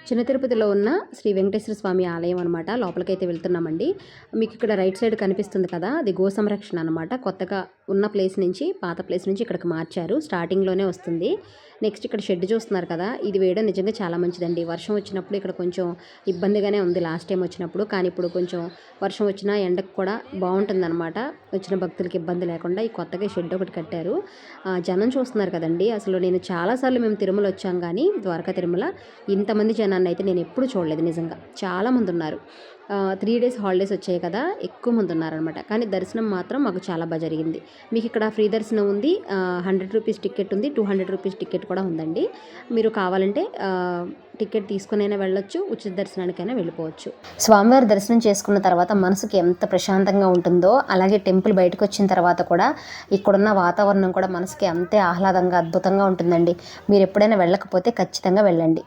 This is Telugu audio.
చిన్న తిరుపతిలో ఉన్న శ్రీ వెంకటేశ్వర స్వామి ఆలయం అనమాట. లోపలికైతే వెళ్తున్నామండి. మీకు ఇక్కడ రైట్ సైడ్ కనిపిస్తుంది కదా, అది గో సంరక్షణ అనమాట. కొత్తగా ఉన్న ప్లేస్ నుంచి, పాత ప్లేస్ నుంచి ఇక్కడికి మార్చారు. స్టార్టింగ్లోనే వస్తుంది. నెక్స్ట్ ఇక్కడ షెడ్ చూస్తున్నారు కదా, ఇది వేయడం నిజంగా చాలా మంచిదండి. వర్షం వచ్చినప్పుడు ఇక్కడ కొంచెం ఇబ్బందిగానే ఉంది లాస్ట్ టైం వచ్చినప్పుడు, కానీ ఇప్పుడు కొంచెం వర్షం వచ్చినా ఎండకు కూడా బాగుంటుందన్నమాట. వచ్చిన భక్తులకి ఇబ్బంది లేకుండా ఈ కొత్తగా షెడ్ ఒకటి కట్టారు. జనం చూస్తున్నారు కదండి, అసలు నేను చాలాసార్లు మేము తిరుమల వచ్చాం, కానీ ద్వారకా తిరుమల ఇంతమంది జనాన్ని అయితే నేను ఎప్పుడు చూడలేదు. నిజంగా చాలామంది ఉన్నారు. 3 days హాలిడేస్ వచ్చాయి కదా, ఎక్కువ మంది ఉన్నారనమాట. కానీ దర్శనం మాత్రం మాకు చాలా బాగా జరిగింది. మీకు ఇక్కడ ఫ్రీ దర్శనం ఉంది, 100 రూపీస్ టికెట్ ఉంది, 200 రూపీస్ టికెట్ కూడా ఉందండి. మీరు కావాలంటే టికెట్ తీసుకునైనా వెళ్ళొచ్చు, ఉచిత దర్శనానికైనా వెళ్ళిపోవచ్చు. స్వామివారి దర్శనం చేసుకున్న తర్వాత మనసుకి ఎంత ప్రశాంతంగా ఉంటుందో, అలాగే టెంపుల్ బయటకు వచ్చిన తర్వాత కూడా ఇక్కడున్న వాతావరణం కూడా మనసుకి అంతే ఆహ్లాదంగా, అద్భుతంగా ఉంటుందండి. మీరు ఎప్పుడైనా వెళ్ళకపోతే ఖచ్చితంగా వెళ్ళండి.